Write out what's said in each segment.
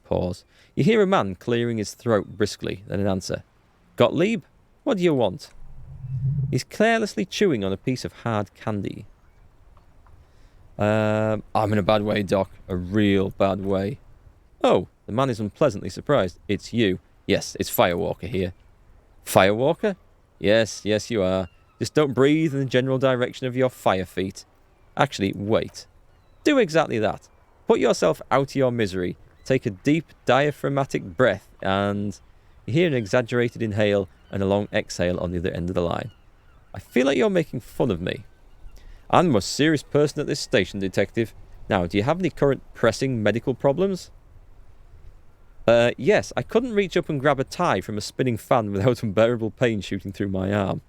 pause. You hear a man clearing his throat briskly, then an answer. Gottlieb, what do you want? He's carelessly chewing on a piece of hard candy. I'm in a bad way, Doc. A real bad way. Oh, the man is unpleasantly surprised. It's you. Yes, it's Firewalker here. Firewalker? Yes, you are. Just don't breathe in the general direction of your fire feet. Actually, wait. Do exactly that. Put yourself out of your misery. Take a deep, diaphragmatic breath and... You hear an exaggerated inhale and a long exhale on the other end of the line. I feel like you're making fun of me. I'm the most serious person at this station, Detective. Now, do you have any current pressing medical problems? Yes, I couldn't reach up and grab a tie from a spinning fan without unbearable pain shooting through my arm.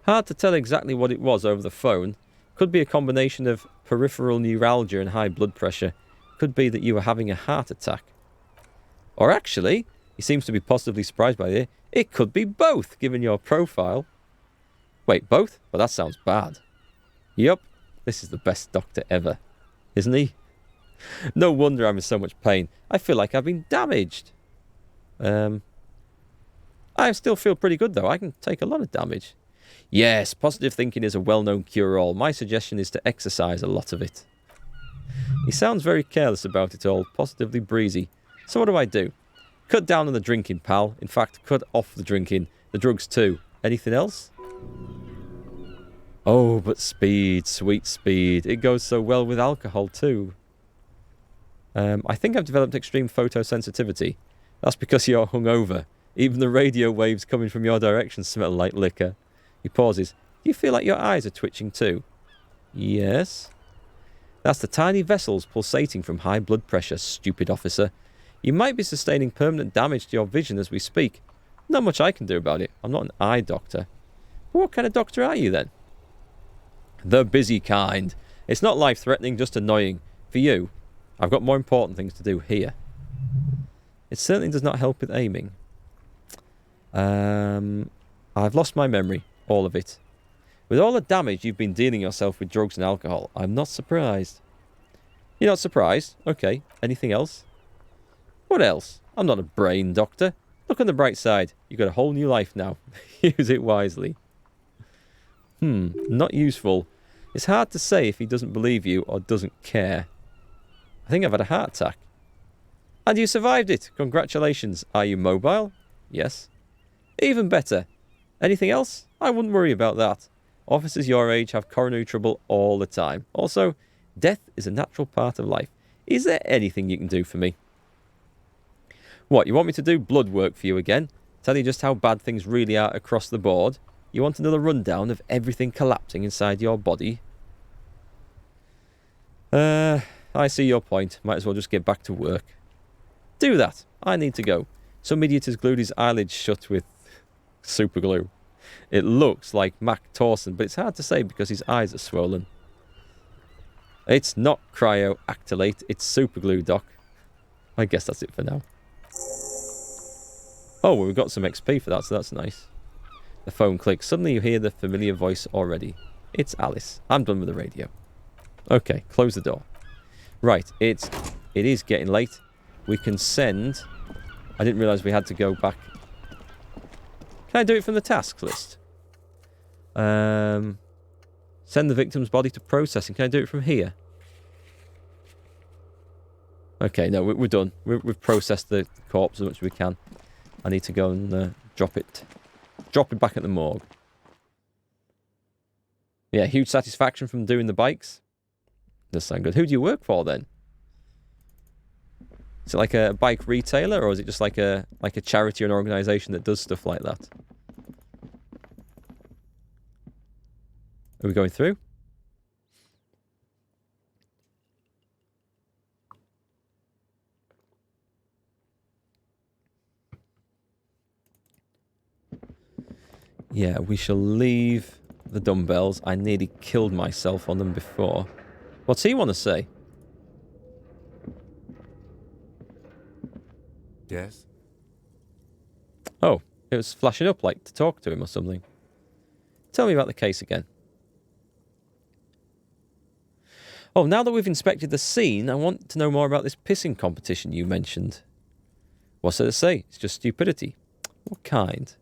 Hard to tell exactly what it was over the phone. Could be a combination of peripheral neuralgia and high blood pressure. Could be that you were having a heart attack. Or actually, he seems to be positively surprised by it. It could be both, given your profile. Wait, both? Well, that sounds bad. Yup, this is the best doctor ever, isn't he? No wonder I'm in so much pain. I feel like I've been damaged. I still feel pretty good, though. I can take a lot of damage. Yes, positive thinking is a well-known cure-all. My suggestion is to exercise a lot of it. He sounds very careless about it all, positively breezy. So what do? Cut down on the drinking, pal. In fact, cut off the drinking. The drugs too. Anything else? Oh, but speed, sweet speed. It goes so well with alcohol too. I think I've developed extreme photosensitivity. That's because you're hungover. Even the radio waves coming from your direction smell like liquor. He pauses. Do you feel like your eyes are twitching too? Yes. That's the tiny vessels pulsating from high blood pressure, stupid officer. You might be sustaining permanent damage to your vision as we speak. Not much I can do about it. I'm not an eye doctor. But what kind of doctor are you then? The busy kind. It's not life-threatening, just annoying. For you, I've got more important things to do here. It certainly does not help with aiming. I've lost my memory. All of it. With all the damage you've been dealing yourself with drugs and alcohol, I'm not surprised. You're not surprised? Okay. Anything else? What else? I'm not a brain doctor. Look on the bright side. You've got a whole new life now. Use it wisely. Not useful. It's hard to say if he doesn't believe you or doesn't care. I think I've had a heart attack. And you survived it. Congratulations. Are you mobile? Yes. Even better. Anything else? I wouldn't worry about that. Officers your age have coronary trouble all the time. Also, death is a natural part of life. Is there anything you can do for me? What, you want me to do blood work for you again? Tell you just how bad things really are across the board? You want another rundown of everything collapsing inside your body? I see your point. Might as well just get back to work. Do that. I need to go. Some idiot has glued his eyelids shut with super glue. It looks like Mac Torson, but it's hard to say because his eyes are swollen. It's not cryoactylate, it's super glue, Doc. I guess that's it for now. Oh, well, we've got some XP for that, so that's nice. The phone clicks. Suddenly you hear the familiar voice already. It's Alice. I'm done with the radio. Okay, close the door. Right, it is getting late. We can send... I didn't realise we had to go back. Can I do it from the tasks list? Send the victim's body to processing. Can I do it from here? Okay, no, we're done. We've processed the corpse as much as we can. I need to go and drop it. Drop it back at the morgue. Yeah, huge satisfaction from doing the bikes. Does sound good. Who do you work for then? Is it like a bike retailer, or is it just like a charity or an organisation that does stuff like that? Are we going through? Yeah, we shall leave the dumbbells. I nearly killed myself on them before. What's he want to say? Yes? Oh, it was flashing up like to talk to him or something. Tell me about the case again. Oh, now that we've inspected the scene, I want to know more about this pissing competition you mentioned. What's there to say? It's just stupidity. What kind?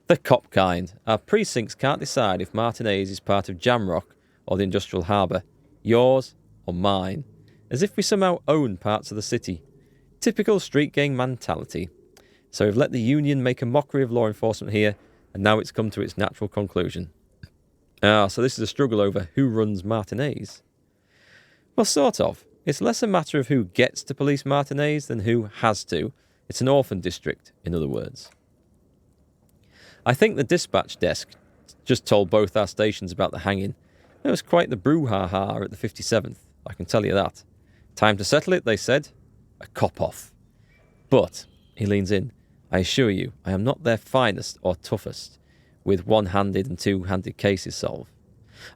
The cop kind. Our precincts can't decide if Martinez is part of Jamrock or the Industrial Harbour. Yours or mine. As if we somehow own parts of the city. Typical street gang mentality. So we've let the Union make a mockery of law enforcement here, and now it's come to its natural conclusion. So this is a struggle over who runs Martinez. Well, sort of. It's less a matter of who gets to police Martinez than who has to. It's an orphan district, in other words. I think the dispatch desk just told both our stations about the hanging. It was quite the brouhaha at the 57th, I can tell you that. Time to settle it, they said. A cop-off. But, he leans in, I assure you, I am not their finest or toughest, with one-handed and two-handed cases solved.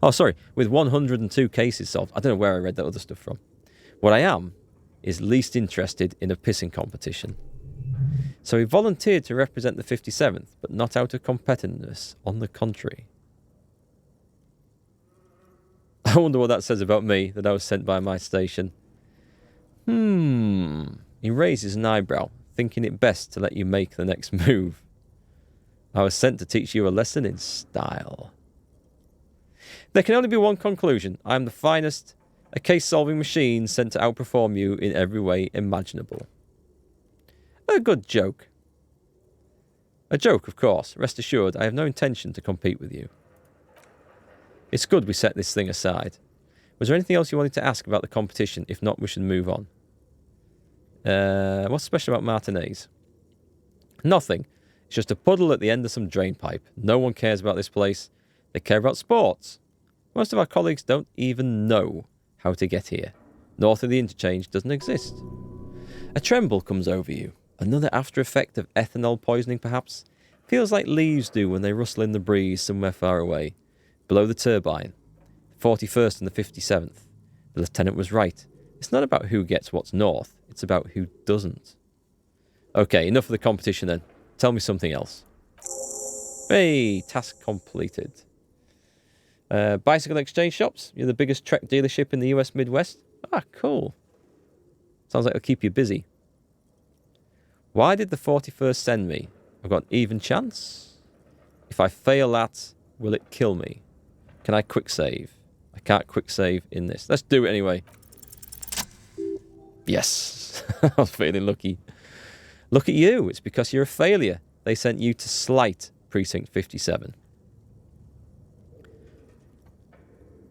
Oh, sorry, with 102 cases solved. I don't know where I read that other stuff from. What I am is least interested in a pissing competition. So he volunteered to represent the 57th, but not out of competitiveness, on the contrary. I wonder what that says about me, that I was sent by my station. He raises an eyebrow, thinking it best to let you make the next move. I was sent to teach you a lesson in style. There can only be one conclusion. I am the finest, a case-solving machine sent to outperform you in every way imaginable. A good joke. A joke, of course. Rest assured, I have no intention to compete with you. It's good we set this thing aside. Was there anything else you wanted to ask about the competition? If not, we should move on. What's special about Martinez? Nothing. It's just a puddle at the end of some drain pipe. No one cares about this place. They care about sports. Most of our colleagues don't even know how to get here. North of the interchange doesn't exist. A tremble comes over you. Another after effect of ethanol poisoning, perhaps? Feels like leaves do when they rustle in the breeze somewhere far away. Below the turbine. 41st and the 57th. The lieutenant was right. It's not about who gets what's north. It's about who doesn't. Okay, enough of the competition then. Tell me something else. Hey, task completed. Bicycle exchange shops. You're the biggest Trek dealership in the US Midwest. Ah, cool. Sounds like it'll keep you busy. Why did the 41st send me? I've got an even chance. If I fail that, will it kill me? Can I quick save? I can't quick save in this. Let's do it anyway. Yes. I was feeling lucky. Look at you. It's because you're a failure. They sent you to slight Precinct 57.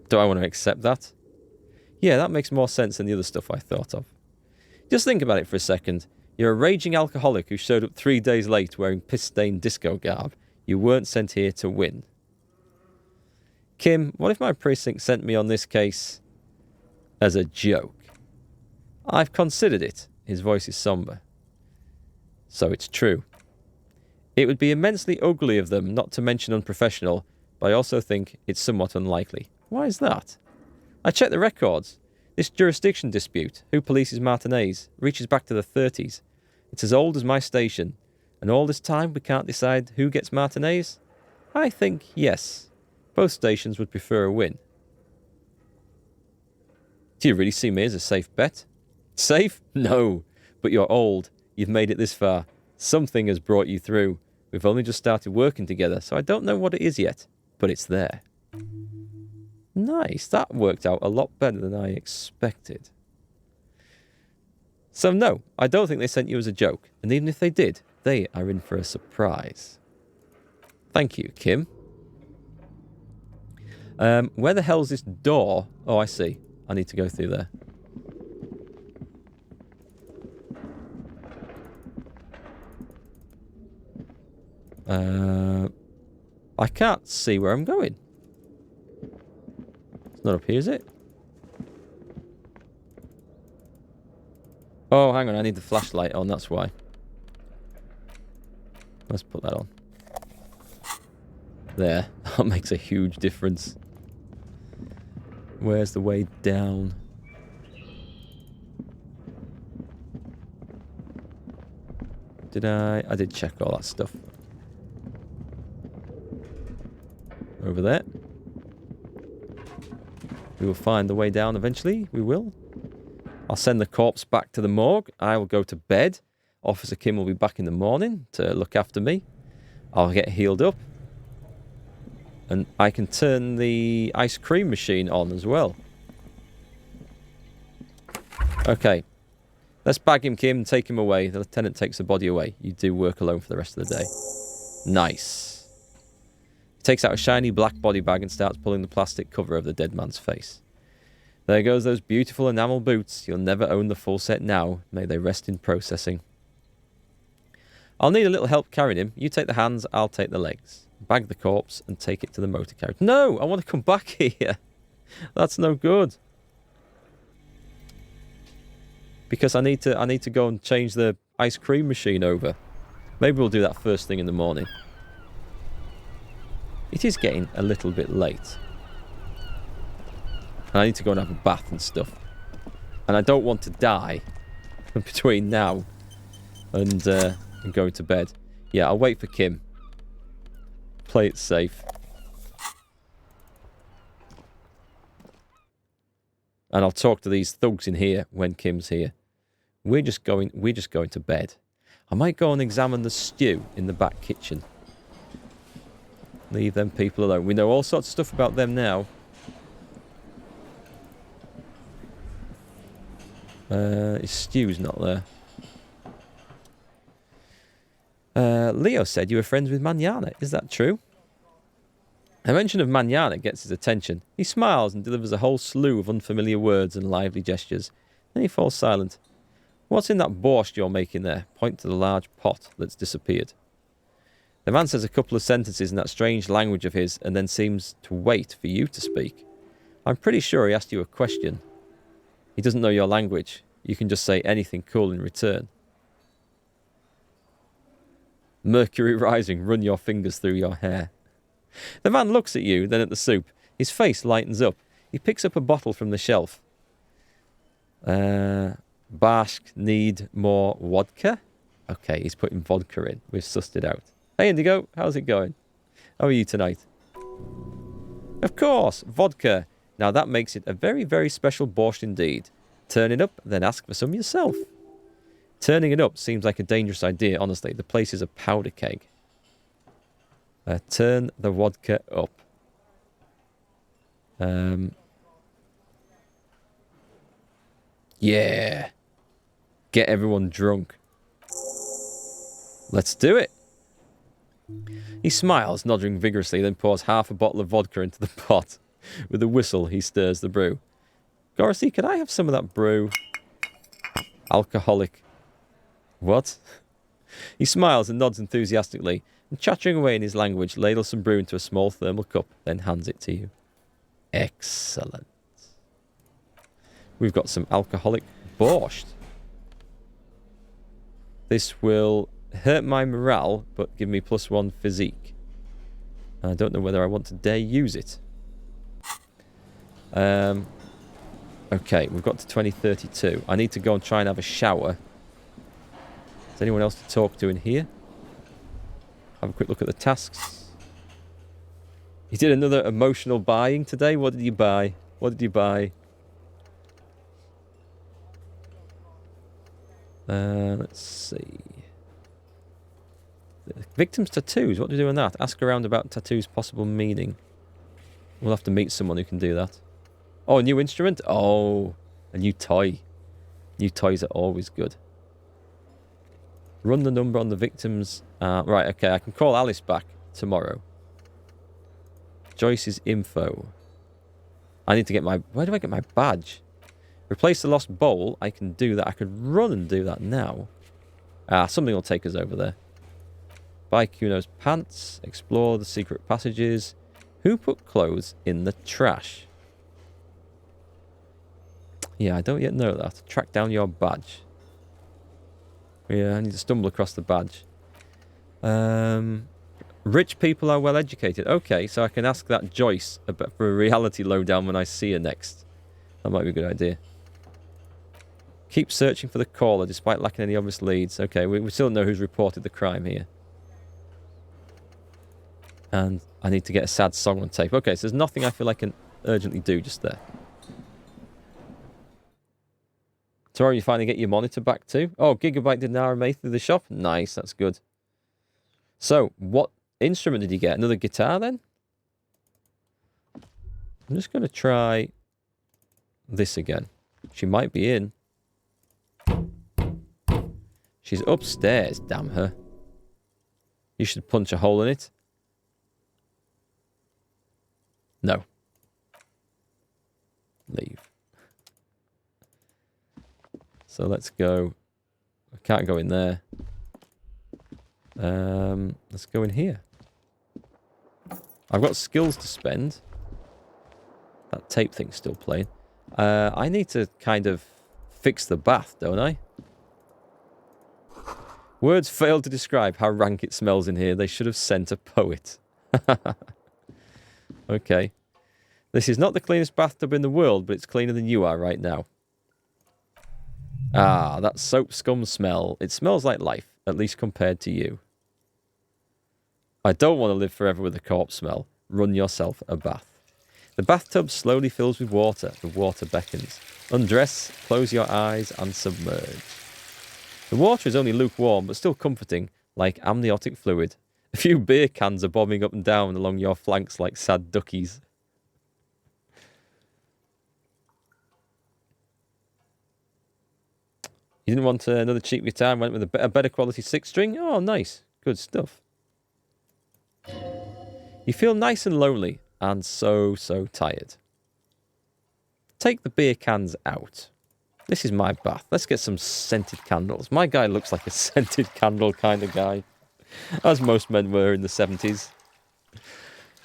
Do I want to accept that? Yeah, that makes more sense than the other stuff I thought of. Just think about it for a second. You're a raging alcoholic who showed up 3 days late wearing piss-stained disco garb. You weren't sent here to win. Kim, what if my precinct sent me on this case as a joke? I've considered it. His voice is somber. So it's true. It would be immensely ugly of them, not to mention unprofessional, but I also think it's somewhat unlikely. Why is that? I checked the records. This jurisdiction dispute, who polices Martinez, reaches back to the 30s. It's as old as my station. And all this time we can't decide who gets Martinez? I think yes. Both stations would prefer a win. Do you really see me as a safe bet? Safe? No. But you're old. You've made it this far. Something has brought you through. We've only just started working together, so I don't know what it is yet. But it's there. Nice. That worked out a lot better than I expected. So no, I don't think they sent you as a joke. And even if they did, they are in for a surprise. Thank you, Kim. Where the hell's this door? Oh, I see. I need to go through there. I can't see where I'm going. It's not up here, is it? Oh, hang on. I need the flashlight on. That's why. Let's put that on. There. That makes a huge difference. Where's the way down? Did I? I did check all that stuff. Over there. We will find the way down eventually. We will. I'll send the corpse back to the morgue. I will go to bed. Officer Kim will be back in the morning to look after me. I'll get healed up. And I can turn the ice cream machine on as well. Okay. Let's bag him, Kim, and take him away. The lieutenant takes the body away. You do work alone for the rest of the day. Nice. He takes out a shiny black body bag and starts pulling the plastic cover over the dead man's face. There goes those beautiful enamel boots. You'll never own the full set now. May they rest in processing. I'll need a little help carrying him. You take the hands, I'll take the legs. Bag the corpse and take it to the motor carriage. No, I want to come back here. That's no good. Because I need to go and change the ice cream machine over. Maybe we'll do that first thing in the morning. It is getting a little bit late. And I need to go and have a bath and stuff. And I don't want to die between now and going to bed. Yeah, I'll wait for Kim. Play it safe. And I'll talk to these thugs in here when Kim's here. We're just going to bed. I might go and examine the stew in the back kitchen. Leave them people alone. We know all sorts of stuff about them now. His stew's not there. Leo said you were friends with Manana. Is that true? A mention of Manana gets his attention. He smiles and delivers a whole slew of unfamiliar words and lively gestures. Then he falls silent. What's in that borscht you're making there? Point to the large pot that's disappeared. The man says a couple of sentences in that strange language of his and then seems to wait for you to speak. I'm pretty sure he asked you a question. He doesn't know your language. You can just say anything cool in return. Mercury rising, run your fingers through your hair. The man looks at you, then at the soup. His face lightens up. He picks up a bottle from the shelf. Barsk need more vodka? Okay, he's putting vodka in. We've sussed it out. Hey Indigo, how's it going? How are you tonight? Of course, vodka. Now that makes it a very, very special borscht indeed. Turn it up, then ask for some yourself. Turning it up seems like a dangerous idea, honestly. The place is a powder keg. Turn the vodka up. Yeah. Get everyone drunk. Let's do it. He smiles, nodding vigorously, then pours half a bottle of vodka into the pot. With a whistle, he stirs the brew. Gorosy, could I have some of that brew? Alcoholic. What? He smiles and nods enthusiastically, and chattering away in his language, ladles some brew into a small thermal cup, then hands it to you. Excellent. We've got some alcoholic borscht. This will hurt my morale, but give me +1 physique. I don't know whether I want to dare use it. Okay, we've got to 2032. I need to go and try and have a shower. Is anyone else to talk to in here? Have a quick look at the tasks. You did another emotional buying today? What did you buy? What did you buy? Let's see. Victims' tattoos. What do we do on that? Ask around about tattoos' possible meaning. We'll have to meet someone who can do that. Oh, a new instrument? Oh, a new toy. New toys are always good. Run the number on the victims. Right, okay, I can call Alice back tomorrow. Joyce's info. I need to get my... Where do I get my badge? Replace the lost bowl. I can do that. I could run and do that now. Something will take us over there. Buy Kuno's pants. Explore the secret passages. Who put clothes in the trash? Yeah, I don't yet know that. Track down your badge. Yeah, I need to stumble across the badge. Rich people are well educated. Okay, so I can ask that Joyce for a reality lowdown when I see her next. That might be a good idea. Keep searching for the caller despite lacking any obvious leads. Okay, we still don't know who's reported the crime here. And I need to get a sad song on tape. Okay, so there's nothing I feel I can urgently do just there. Tomorrow you finally get your monitor back too. Oh, Gigabyte did an RMA through the shop. Nice, that's good. So, what instrument did you get? Another guitar then? I'm just going to try this again. She might be in. She's upstairs, damn her. You should punch a hole in it. No. Leave. So let's go. I can't go in there. Let's go in here. I've got skills to spend. That tape thing's still playing. I need to kind of fix the bath, don't I? Words fail to describe how rank it smells in here. They should have sent a poet. Okay. This is not the cleanest bathtub in the world, but it's cleaner than you are right now. Ah, that soap scum smell. It smells like life, at least compared to you. I don't want to live forever with a corpse smell. Run yourself a bath. The bathtub slowly fills with water. The water beckons. Undress, close your eyes, and submerge. The water is only lukewarm, but still comforting, like amniotic fluid. A few beer cans are bobbing up and down along your flanks like sad duckies. You didn't want another cheap guitar and went with a better quality 6-string? Oh, nice. Good stuff. You feel nice and lonely and so tired. Take the beer cans out. This is my bath. Let's get some scented candles. My guy looks like a scented candle kind of guy, as most men were in the 70s.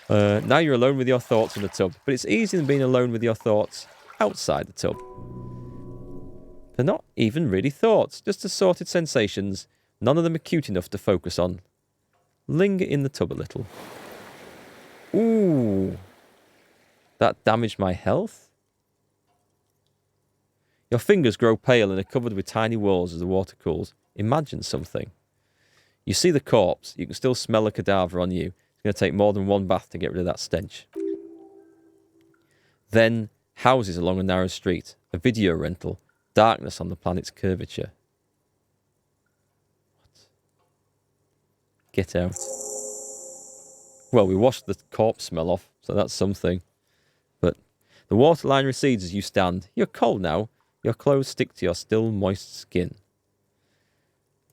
Now you're alone with your thoughts in the tub, but it's easier than being alone with your thoughts outside the tub. They're not even really thoughts, just assorted sensations. None of them are cute enough to focus on. Linger in the tub a little. Ooh. That damaged my health? Your fingers grow pale and are covered with tiny whorls as the water cools. Imagine something. You see the corpse. You can still smell a cadaver on you. It's going to take more than one bath to get rid of that stench. Then, houses along a narrow street. A video rental. Darkness on the planet's curvature. What? Get out. Well, we washed the corpse smell off, so that's something. But the waterline recedes as you stand. You're cold now. Your clothes stick to your still moist skin.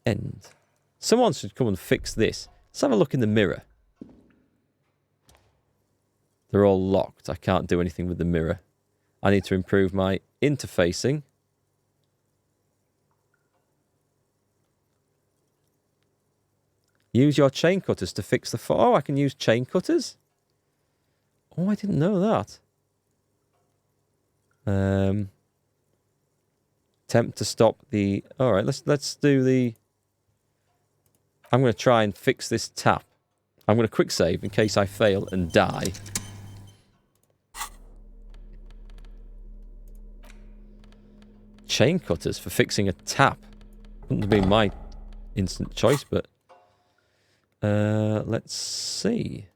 End. Someone should come and fix this. Let's have a look in the mirror. They're all locked. I can't do anything with the mirror. I need to improve my interfacing. Use your chain cutters to fix the... Oh, I can use chain cutters? Oh, I didn't know that. Attempt to stop the... All right, let's do the... I'm going to try and fix this tap. I'm going to quick save in case I fail and die. Chain cutters for fixing a tap. Wouldn't have been my instant choice, but... let's see.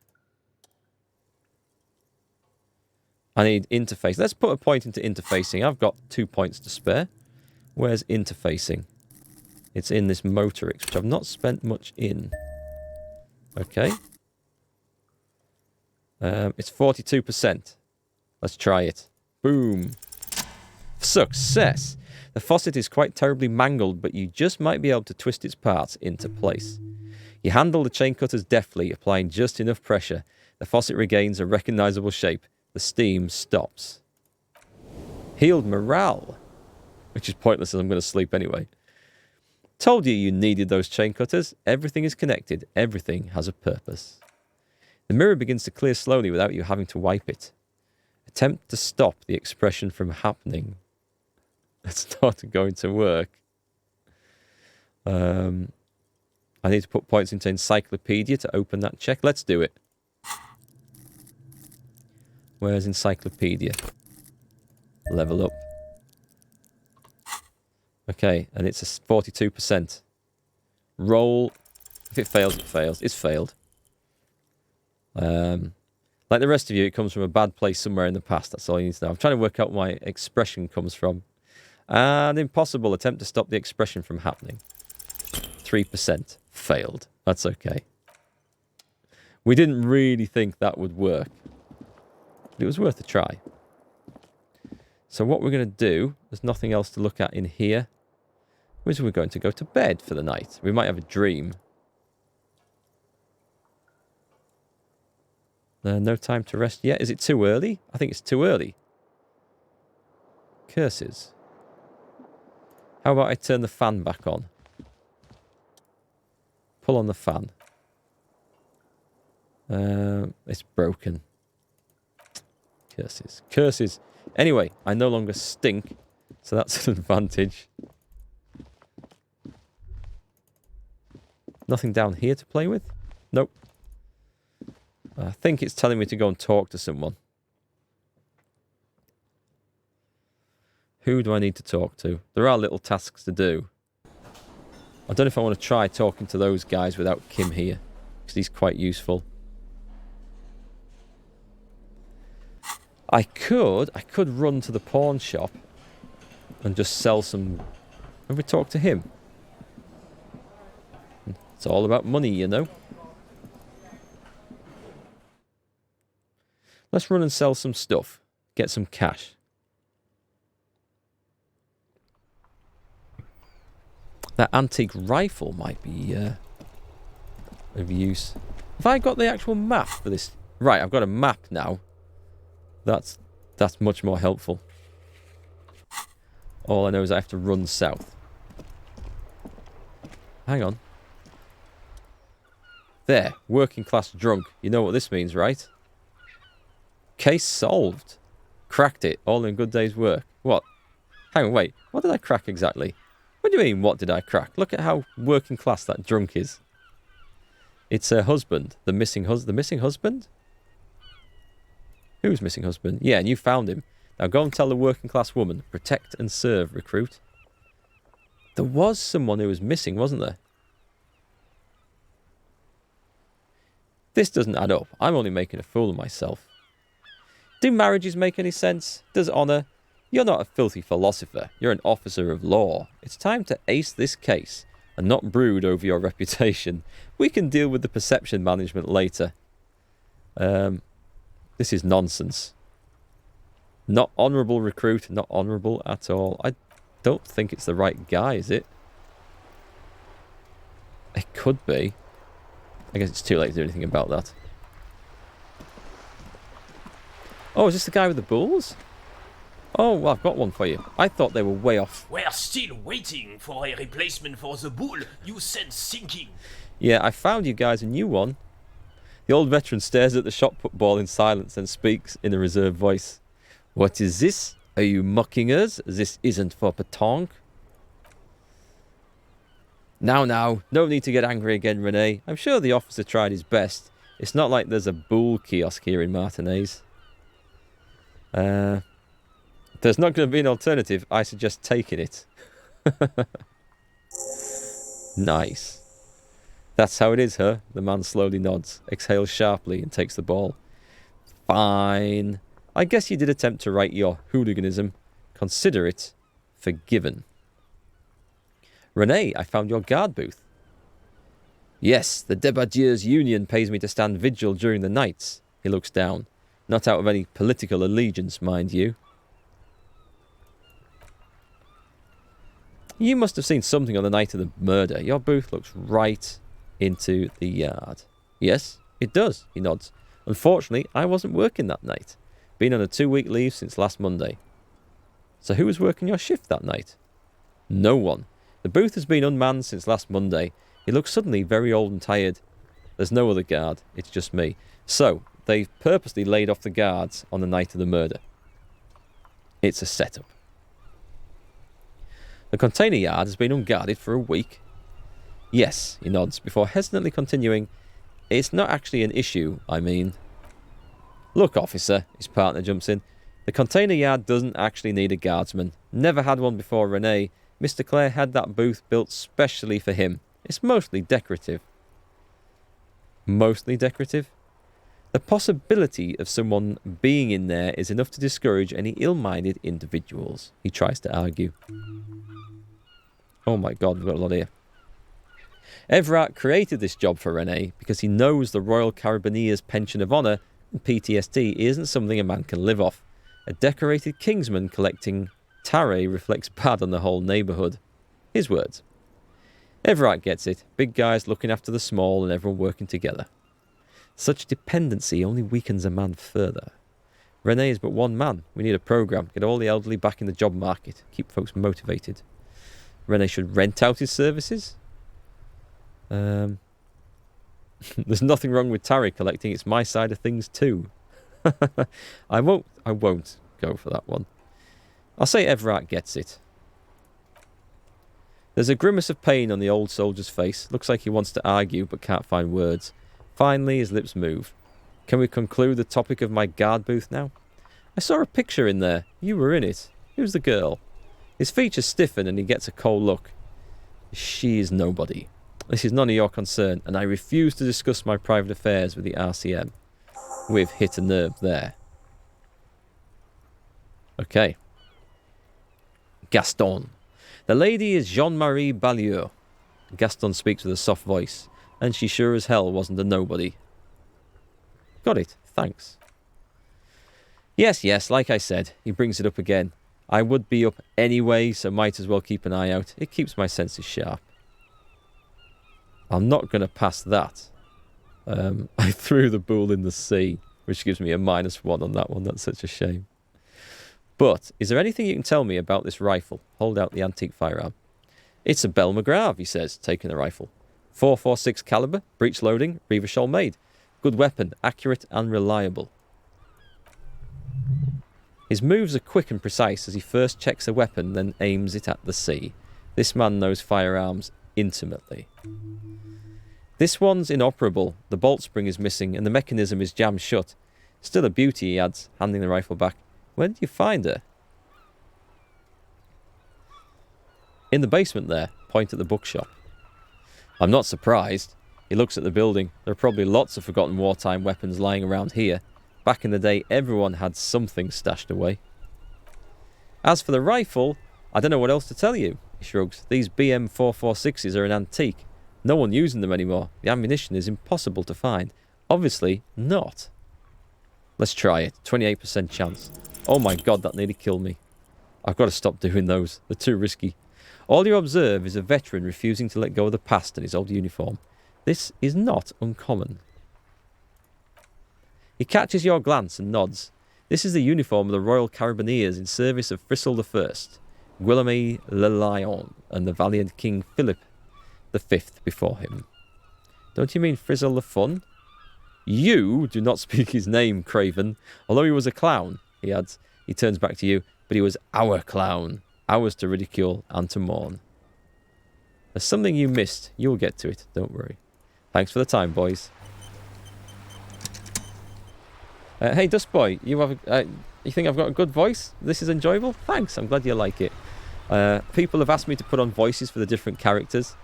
I need interface. Let's put a point into interfacing. I've got 2 points to spare. Where's interfacing? It's in this motorix, which I've not spent much in. Okay. It's 42%. Let's try it. Boom. Success! The faucet is quite terribly mangled, but you just might be able to twist its parts into place. You handle the chain cutters deftly, applying just enough pressure. The faucet regains a recognizable shape. The steam stops. Healed morale. Which is pointless as I'm going to sleep anyway. Told you you needed those chain cutters. Everything is connected. Everything has a purpose. The mirror begins to clear slowly without you having to wipe it. Attempt to stop the expression from happening. That's not going to work. I need to put points into encyclopedia to open that check. Let's do it. Where's encyclopedia? Level up. Okay, and it's a 42%. Roll. If it fails, it fails. It's failed. Like the rest of you, it comes from a bad place somewhere in the past. That's all you need to know. I'm trying to work out where my expression comes from. And impossible. Attempt to stop the expression from happening. 3% failed. That's okay. We didn't really think that would work. But it was worth a try. So what we're going to do, there's nothing else to look at in here, is we're going to go to bed for the night. We might have a dream. No time to rest yet. Is it too early? I think it's too early. Curses. How about I turn the fan back on? Pull on the fan. It's broken. Curses. Curses. Anyway, I no longer stink, so that's an advantage. Nothing down here to play with? Nope. I think it's telling me to go and talk to someone. Who do I need to talk to? There are little tasks to do. I don't know if I want to try talking to those guys without Kim here, because he's quite useful. I could run to the pawn shop and just sell some... Have we talked to him? It's all about money, you know. Let's run and sell some stuff. Get some cash. That antique rifle might be of use. Have I got the actual map for this? Right, I've got a map now. That's much more helpful. All I know is I have to run south. Hang on. There, working class drunk. You know what this means, right? Case solved. Cracked it, all in a good day's work. What? Hang on, wait. What did I crack exactly? What do you mean, what did I crack? Look at how working class that drunk is. It's her husband. The missing husband? Who's missing husband? Yeah, and you found him. Now go and tell the working class woman. Protect and serve, recruit. There was someone who was missing, wasn't there? This doesn't add up. I'm only making a fool of myself. Do marriages make any sense? Does honour? You're not a filthy philosopher. You're an officer of law. It's time to ace this case and not brood over your reputation. We can deal with the perception management later. This is nonsense. Not honourable recruit. Not honourable at all. I don't think it's the right guy, is it? It could be. I guess it's too late to do anything about that. Oh, is this the guy with the bulls? Oh, well, I've got one for you. I thought they were way off. We're still waiting for a replacement for the bull. You said sinking. Yeah, I found you guys a new one. The old veteran stares at the shot put ball in silence and speaks in a reserved voice. What is this? Are you mocking us? This isn't for pétanque. Now, no need to get angry again, Renee. I'm sure the officer tried his best. It's not like there's a bull kiosk here in Martinez. If there's not going to be an alternative, I suggest taking it. Nice. That's how it is, huh? The man slowly nods, exhales sharply, and takes the ball. Fine. I guess you did attempt to right your hooliganism. Consider it forgiven. Renee, I found your guard booth. Yes, the Debardieus Union pays me to stand vigil during the nights. He looks down. Not out of any political allegiance, mind you. You must have seen something on the night of the murder. Your booth looks right into the yard. Yes, it does, he nods. Unfortunately, I wasn't working that night. Been on a 2-week leave since last Monday. So who was working your shift that night? No one. The booth has been unmanned since last Monday. He looks suddenly very old and tired. There's no other guard. It's just me. So, they've purposely laid off the guards on the night of the murder. It's a setup. The container yard has been unguarded for a week. Yes, he nods, before hesitantly continuing. It's not actually an issue, I mean. Look, officer, his partner jumps in. The container yard doesn't actually need a guardsman. Never had one before Renee. Mr. Clare had that booth built specially for him. It's mostly decorative. Mostly decorative? The possibility of someone being in there is enough to discourage any ill-minded individuals, he tries to argue. Oh my god, we've got a lot here. Everard created this job for Rene because he knows the Royal Carabiniers' pension of honour and PTSD isn't something a man can live off. A decorated kingsman collecting tarre reflects bad on the whole neighbourhood. His words. Everard gets it. Big guys looking after the small and everyone working together. Such dependency only weakens a man further. Rene is but one man. We need a programme. Get all the elderly back in the job market. Keep folks motivated. Rene should rent out his services. There's nothing wrong with tarry collecting. It's my side of things too. I won't go for that one. I'll say Everard gets it. There's a grimace of pain on the old soldier's face. Looks like he wants to argue but can't find words. Finally, his lips move. Can we conclude the topic of my guard booth now? I saw a picture in there. You were in it. Who's the girl? His features stiffen and he gets a cold look. She is nobody. This is none of your concern, and I refuse to discuss my private affairs with the RCM. We've hit a nerve there. Okay. Gaston. The lady is Jean-Marie Balieu. Gaston speaks with a soft voice, and she sure as hell wasn't a nobody. Got it, thanks. Yes, like I said, he brings it up again. I would be up anyway, so might as well keep an eye out. It keeps my senses sharp. I'm not going to pass that. I threw the bull in the sea, which gives me a -1 on that one. That's such a shame. But, is there anything you can tell me about this rifle? Hold out the antique firearm. It's a Belle McGrath, he says, taking the rifle. 4.46 caliber, breech loading, Revachol made. Good weapon, accurate and reliable. His moves are quick and precise as he first checks the weapon, then aims it at the sea. This man knows firearms intimately. This one's inoperable. The bolt spring is missing and the mechanism is jammed shut. Still a beauty, he adds, handing the rifle back. Where did you find her? In the basement there. Point at the bookshop. I'm not surprised. He looks at the building. There are probably lots of forgotten wartime weapons lying around here. Back in the day, everyone had something stashed away. As for the rifle, I don't know what else to tell you, he shrugs. These BM 446s are an antique. No one using them anymore. The ammunition is impossible to find. Obviously not. Let's try it. 28% chance. Oh my god, that nearly killed me. I've got to stop doing those. They're too risky. All you observe is a veteran refusing to let go of the past and his old uniform. This is not uncommon. He catches your glance and nods. This is the uniform of the Royal Carabiniers in service of Frisel I, Guillaume le Lion, and the valiant King Philip V before him. Don't you mean Frizzle the Fun? You do not speak his name, Craven. Although he was a clown, he adds. He turns back to you, but he was our clown. Ours to ridicule and to mourn. There's something you missed. You'll get to it, don't worry. Thanks for the time, boys. Hey, Dust Boy, you think I've got a good voice? This is enjoyable? Thanks, I'm glad you like it. People have asked me to put on voices for the different characters.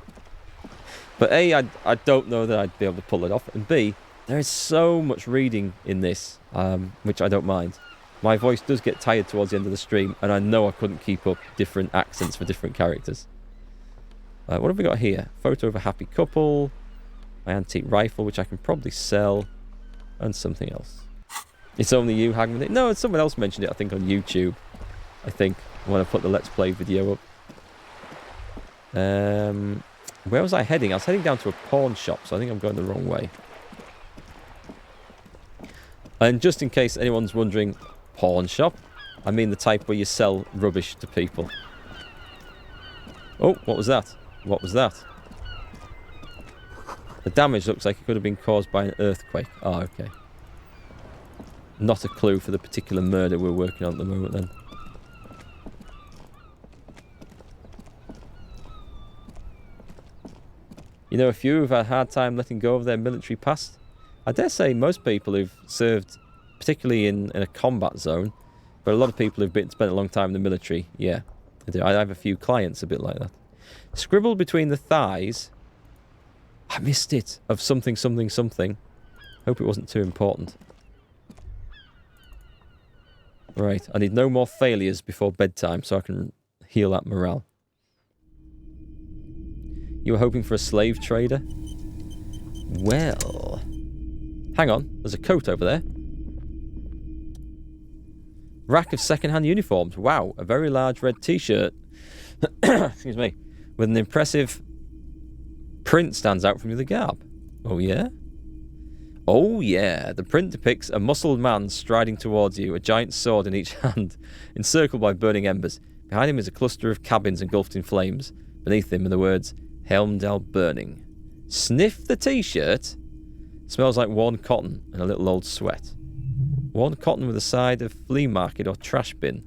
But A, I don't know that I'd be able to pull it off. And B, there is so much reading in this, which I don't mind. My voice does get tired towards the end of the stream, and I know I couldn't keep up different accents for different characters. What have we got here? Photo of a happy couple. My antique rifle, which I can probably sell. And something else. It's only you, Hagman. No, someone else mentioned it, I think, on YouTube. I think, when I put the Let's Play video up. Where was I heading? I was heading down to a pawn shop, so I think I'm going the wrong way. And just in case anyone's wondering, pawn shop? I mean the type where you sell rubbish to people. Oh, what was that? What was that? The damage looks like it could have been caused by an earthquake. Oh, okay. Not a clue for the particular murder we're working on at the moment then. You know, a few who've had a hard time letting go of their military past. I dare say most people who've served, particularly in a combat zone, but a lot of people who've spent a long time in the military, yeah, I do. I have a few clients a bit like that. Scribbled between the thighs, I missed it, of something, something, something. Hope it wasn't too important. Right, I need no more failures before bedtime so I can heal that morale. You were hoping for a slave trader? Well... Hang on, there's a coat over there. Rack of second-hand uniforms. Wow, a very large red t-shirt. Excuse me. With an impressive print stands out from the garb. Oh, yeah? Oh, yeah. The print depicts a muscled man striding towards you, a giant sword in each hand, encircled by burning embers. Behind him is a cluster of cabins engulfed in flames. Beneath him are the words, Helmdale burning. Sniff the t-shirt. Smells like worn cotton and a little old sweat. Worn cotton with a side of flea market or trash bin.